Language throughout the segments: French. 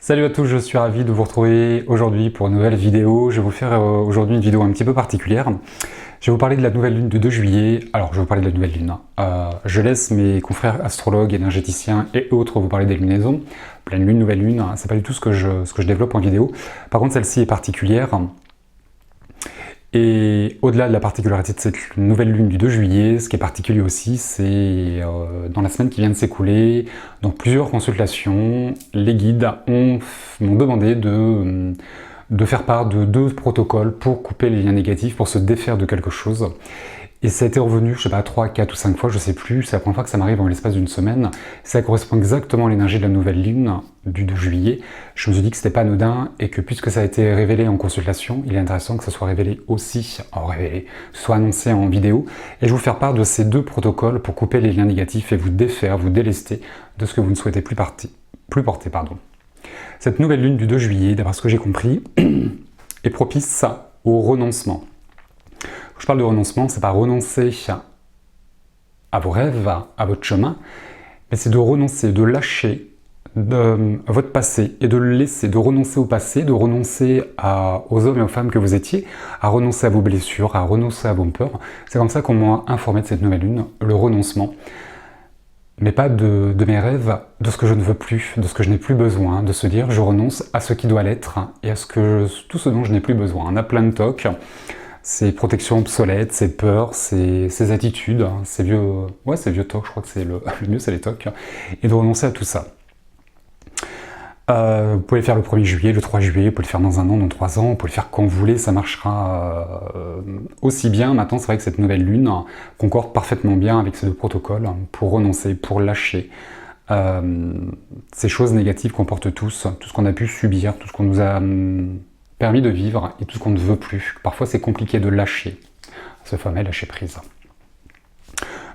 Salut à tous, je suis ravi de vous retrouver aujourd'hui pour une nouvelle vidéo. Je vais vous faire aujourd'hui une vidéo un petit peu particulière. Je vais vous parler de la nouvelle lune du 2 juillet. Alors, je vais vous parler de la nouvelle lune. Je laisse mes confrères astrologues, énergéticiens et autres vous parler des lunaisons. Pleine lune, nouvelle lune, c'est pas du tout ce que je développe en vidéo. Par contre, celle-ci est particulière. Et au-delà de la particularité de cette nouvelle lune du 2 juillet, ce qui est particulier aussi, c'est dans la semaine qui vient de s'écouler, dans plusieurs consultations, les guides m'ont demandé de faire part de 2 protocoles pour couper les liens négatifs, pour se défaire de quelque chose. Et ça a été revenu, je sais pas, 3, 4 ou 5 fois, je sais plus, c'est la première fois que ça m'arrive en l'espace d'une semaine. Ça correspond exactement à l'énergie de la nouvelle lune du 2 juillet. Je me suis dit que c'était pas anodin et que puisque ça a été révélé en consultation, il est intéressant que ça soit révélé aussi, soit annoncé en vidéo. Et je vais vous faire part de ces 2 protocoles pour couper les liens négatifs et vous défaire, vous délester de ce que vous ne souhaitez plus porter. Cette nouvelle lune du 2 juillet, d'après ce que j'ai compris, est propice au renoncement. Quand je parle de renoncement, c'est pas renoncer à vos rêves, à votre chemin, mais c'est de renoncer, de lâcher votre passé et de le laisser, de renoncer au passé, de renoncer aux hommes et aux femmes que vous étiez, à renoncer à vos blessures, à renoncer à vos peurs. C'est comme ça qu'on m'a informé de cette nouvelle lune, le renoncement. Mais pas de mes rêves, de ce que je ne veux plus, de ce que je n'ai plus besoin, de se dire je renonce à ce qui doit l'être et à tout ce dont je n'ai plus besoin. On a plein de tocs, ces protections obsolètes, ces peurs, ces attitudes, ces vieux tocs, je crois que c'est le mieux c'est les tocs, et de renoncer à tout ça. Vous pouvez le faire le 1er juillet, le 3 juillet, vous pouvez le faire dans 1 an, dans 3 ans, vous pouvez le faire quand vous voulez, ça marchera aussi bien. Maintenant, c'est vrai que cette nouvelle lune concorde parfaitement bien avec ces 2 protocoles pour renoncer, pour lâcher ces choses négatives qu'on porte tous, tout ce qu'on a pu subir, tout ce qu'on nous a permis de vivre et tout ce qu'on ne veut plus. Parfois, c'est compliqué de lâcher, ce fameux lâcher prise.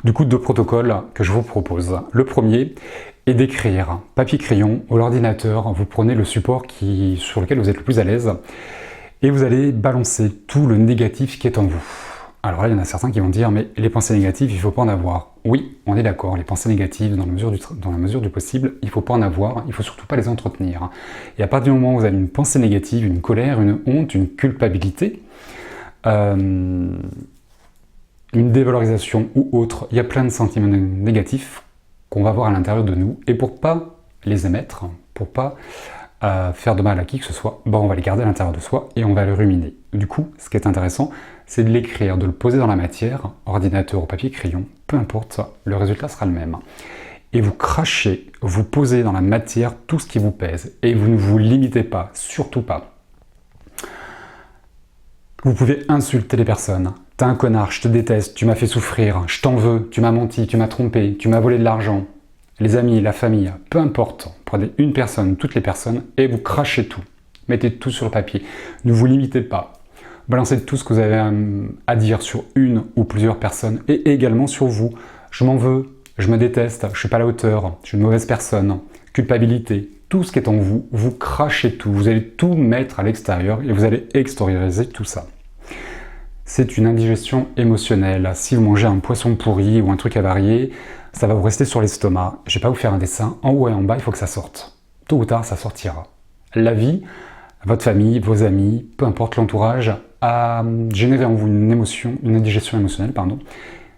Du coup, 2 protocoles que je vous propose. Le premier est d'écrire papier-crayon ou l'ordinateur. Vous prenez le support sur lequel vous êtes le plus à l'aise et vous allez balancer tout le négatif qui est en vous. Alors là, il y en a certains qui vont dire, mais les pensées négatives, il ne faut pas en avoir. Oui, on est d'accord, les pensées négatives, dans la mesure du possible, il ne faut pas en avoir, il ne faut surtout pas les entretenir. Et à partir du moment où vous avez une pensée négative, une colère, une honte, une culpabilité, une dévalorisation ou autre, il y a plein de sentiments négatifs qu'on va voir à l'intérieur de nous. Et pour pas les émettre, pour pas faire de mal à qui que ce soit, on va les garder à l'intérieur de soi et on va les ruminer. Du coup, ce qui est intéressant, c'est de l'écrire, de le poser dans la matière, ordinateur ou papier, crayon, peu importe, le résultat sera le même. Et vous crachez, vous posez dans la matière tout ce qui vous pèse et vous ne vous limitez pas, surtout pas. Vous pouvez insulter les personnes. T'es un connard, je te déteste, tu m'as fait souffrir, je t'en veux, tu m'as menti, tu m'as trompé, tu m'as volé de l'argent. Les amis, la famille, peu importe, prenez une personne, toutes les personnes, et vous crachez tout. Mettez tout sur le papier. Ne vous limitez pas. Balancez tout ce que vous avez à dire sur une ou plusieurs personnes, et également sur vous. Je m'en veux, je me déteste, je suis pas à la hauteur, je suis une mauvaise personne, culpabilité, tout ce qui est en vous, vous crachez tout. Vous allez tout mettre à l'extérieur et vous allez extérioriser tout ça. C'est une indigestion émotionnelle. Si vous mangez un poisson pourri ou un truc avarié, ça va vous rester sur l'estomac. Je ne vais pas vous faire un dessin. En haut et en bas, il faut que ça sorte. Tôt ou tard, ça sortira. La vie, votre famille, vos amis, peu importe l'entourage, a généré en vous une indigestion émotionnelle,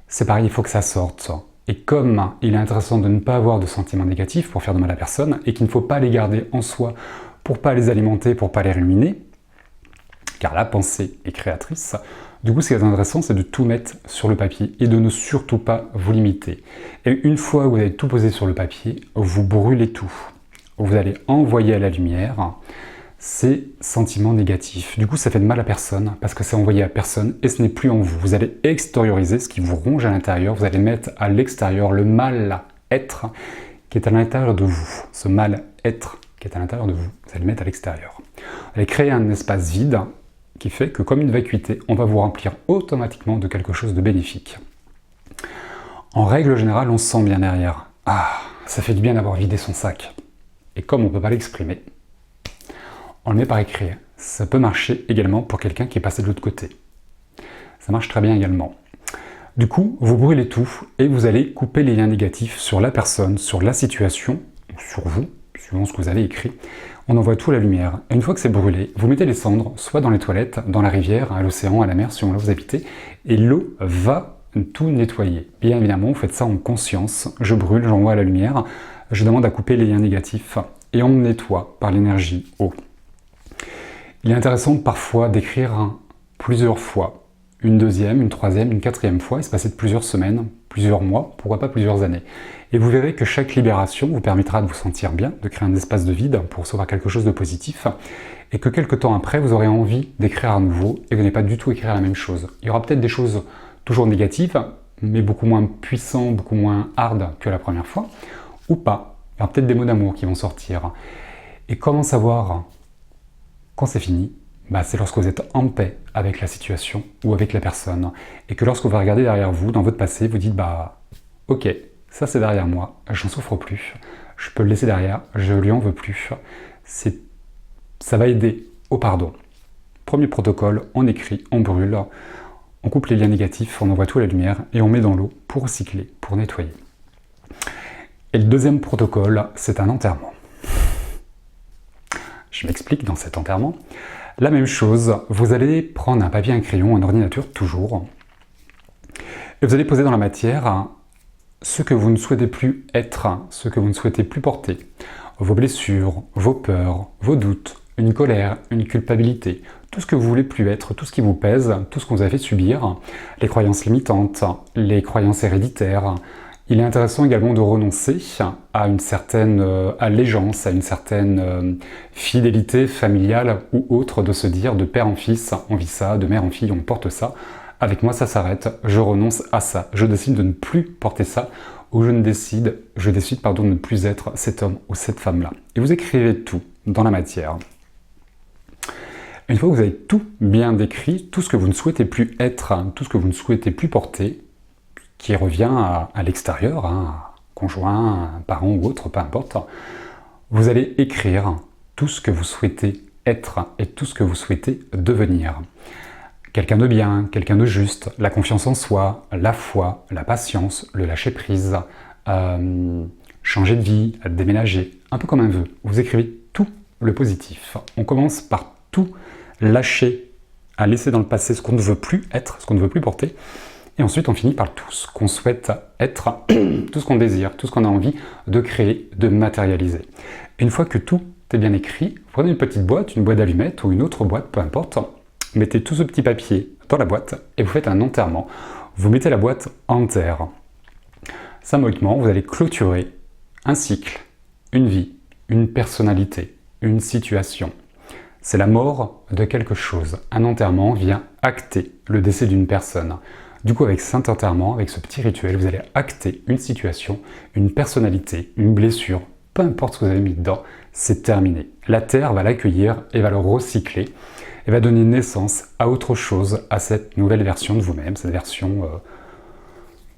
C'est pareil, il faut que ça sorte. Et comme il est intéressant de ne pas avoir de sentiments négatifs pour faire de mal à personne, et qu'il ne faut pas les garder en soi pour pas les alimenter, pour pas les ruminer, car la pensée est créatrice. Du coup, ce qui est intéressant, c'est de tout mettre sur le papier et de ne surtout pas vous limiter. Et une fois que vous avez tout posé sur le papier, vous brûlez tout. Vous allez envoyer à la lumière ces sentiments négatifs. Du coup, ça fait de mal à personne parce que c'est envoyé à personne et ce n'est plus en vous. Vous allez extérioriser ce qui vous ronge à l'intérieur. Vous allez mettre à l'extérieur le mal-être qui est à l'intérieur de vous. Ce mal-être qui est à l'intérieur de vous, vous allez le mettre à l'extérieur. Vous allez créer un espace vide qui fait que comme une vacuité, on va vous remplir automatiquement de quelque chose de bénéfique. En règle générale, on se sent bien derrière. Ah, ça fait du bien d'avoir vidé son sac. Et comme on ne peut pas l'exprimer, on le met par écrit. Ça peut marcher également pour quelqu'un qui est passé de l'autre côté. Ça marche très bien également. Du coup, vous brûlez tout et vous allez couper les liens négatifs sur la personne, sur la situation, sur vous, suivant ce que vous avez écrit. On envoie tout à la lumière. Et une fois que c'est brûlé, vous mettez les cendres, soit dans les toilettes, dans la rivière, à l'océan, à la mer, selon là où vous habitez, et l'eau va tout nettoyer. Bien évidemment, vous faites ça en conscience. Je brûle, j'envoie à la lumière, je demande à couper les liens négatifs, et on nettoie par l'énergie eau. Il est intéressant parfois d'écrire plusieurs fois, une deuxième, une troisième, une quatrième fois, et se passer de plusieurs semaines, plusieurs mois, pourquoi pas plusieurs années. Et vous verrez que chaque libération vous permettra de vous sentir bien, de créer un espace de vide pour recevoir quelque chose de positif, et que quelques temps après, vous aurez envie d'écrire à nouveau, et vous n'allez pas du tout écrire la même chose. Il y aura peut-être des choses toujours négatives, mais beaucoup moins puissants, beaucoup moins hard que la première fois, ou pas. Il y aura peut-être des mots d'amour qui vont sortir. Et comment savoir quand c'est fini? C'est lorsque vous êtes en paix avec la situation ou avec la personne. Et que lorsque vous regardez derrière vous, dans votre passé, vous dites ok, ça c'est derrière moi, j'en souffre plus, je peux le laisser derrière, je lui en veux plus. Ça va aider au pardon. Premier protocole, on écrit, on brûle, on coupe les liens négatifs, on envoie tout à la lumière et on met dans l'eau pour recycler, pour nettoyer. Et le deuxième protocole, c'est un enterrement. Je m'explique dans cet enterrement. La même chose, vous allez prendre un papier, un crayon, un ordinateur, toujours, et vous allez poser dans la matière ce que vous ne souhaitez plus être, ce que vous ne souhaitez plus porter, vos blessures, vos peurs, vos doutes, une colère, une culpabilité, tout ce que vous voulez plus être, tout ce qui vous pèse, tout ce qu'on vous a fait subir, les croyances limitantes, les croyances héréditaires. Il est intéressant également de renoncer à une certaine allégeance, à une certaine fidélité familiale ou autre, de se dire de père en fils, on vit ça, de mère en fille, on porte ça. Avec moi, ça s'arrête, je renonce à ça. Je décide de ne plus porter ça, ou je décide de ne plus être cet homme ou cette femme-là. Et vous écrivez tout dans la matière. Une fois que vous avez tout bien décrit, tout ce que vous ne souhaitez plus être, tout ce que vous ne souhaitez plus porter, qui revient à l'extérieur, un conjoint, un parent ou autre, peu importe, vous allez écrire tout ce que vous souhaitez être et tout ce que vous souhaitez devenir. Quelqu'un de bien, quelqu'un de juste, la confiance en soi, la foi, la patience, le lâcher-prise, changer de vie, déménager, un peu comme un vœu. Vous écrivez tout le positif. On commence par tout lâcher, à laisser dans le passé ce qu'on ne veut plus être, ce qu'on ne veut plus porter, et ensuite on finit par tout ce qu'on souhaite être, tout ce qu'on désire, tout ce qu'on a envie de créer, de matérialiser. Et une fois que tout est bien écrit, vous prenez une petite boîte, une boîte d'allumettes ou une autre boîte, peu importe, mettez tout ce petit papier dans la boîte et vous faites un enterrement. Vous mettez la boîte en terre. Symboliquement, vous allez clôturer un cycle, une vie, une personnalité, une situation. C'est la mort de quelque chose. Un enterrement vient acter le décès d'une personne. Du coup, avec cet enterrement, avec ce petit rituel, vous allez acter une situation, une personnalité, une blessure, peu importe ce que vous avez mis dedans, c'est terminé. La terre va l'accueillir et va le recycler et va donner naissance à autre chose, à cette nouvelle version de vous-même, cette version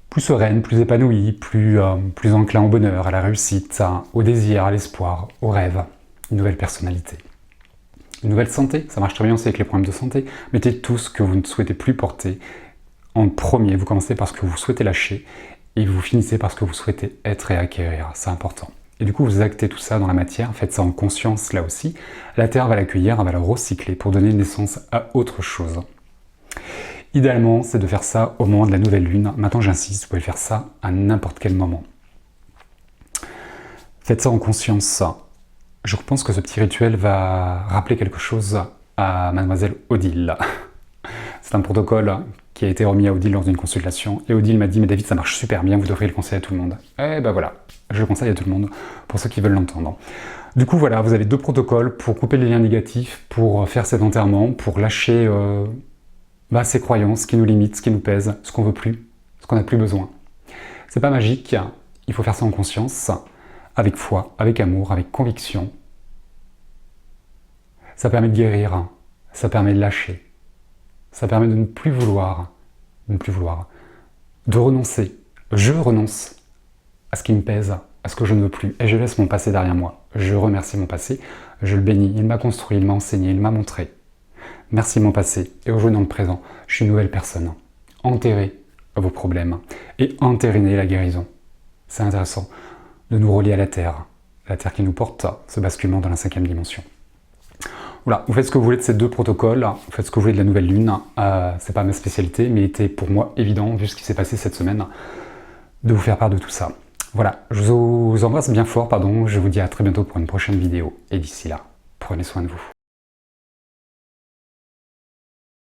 plus sereine, plus épanouie, plus enclin au bonheur, à la réussite, au désir, à l'espoir, au rêve, une nouvelle personnalité. Une nouvelle santé, ça marche très bien aussi avec les problèmes de santé. Mettez tout ce que vous ne souhaitez plus porter en premier. Vous commencez par ce que vous souhaitez lâcher et vous finissez par ce que vous souhaitez être et acquérir. C'est important. Et du coup, vous actez tout ça dans la matière, faites ça en conscience là aussi. La terre va l'accueillir, elle va le recycler pour donner naissance à autre chose. Idéalement, c'est de faire ça au moment de la nouvelle lune. Maintenant, j'insiste, vous pouvez faire ça à n'importe quel moment. Faites ça en conscience. Je pense que ce petit rituel va rappeler quelque chose à mademoiselle Odile. C'est un protocole qui a été remis à Odile lors d'une consultation. Et Odile m'a dit « Mais David, ça marche super bien, vous devriez le conseiller à tout le monde. » Et ben voilà, je le conseille à tout le monde, pour ceux qui veulent l'entendre. Du coup, voilà, vous avez 2 protocoles pour couper les liens négatifs, pour faire cet enterrement, pour lâcher ces croyances qui nous limitent, ce qui nous pèse, ce qu'on veut plus, ce qu'on n'a plus besoin. C'est pas magique, il faut faire ça en conscience, avec foi, avec amour, avec conviction. Ça permet de guérir, ça permet de lâcher, ça permet de ne plus vouloir, de renoncer. Je renonce à ce qui me pèse, à ce que je ne veux plus, et je laisse mon passé derrière moi. Je remercie mon passé, je le bénis, il m'a construit, il m'a enseigné, il m'a montré. Merci mon passé, et aujourd'hui dans le présent, je suis une nouvelle personne. Enterrez vos problèmes, et entérinez la guérison. C'est intéressant de nous relier à la terre, la Terre qui nous porte, ce basculement dans la 5e dimension. Voilà, vous faites ce que vous voulez de ces deux protocoles, vous faites ce que vous voulez de la nouvelle lune, c'est pas ma spécialité, mais il était pour moi évident, vu ce qui s'est passé cette semaine, de vous faire part de tout ça. Voilà, je vous embrasse bien fort, je vous dis à très bientôt pour une prochaine vidéo, et d'ici là, prenez soin de vous.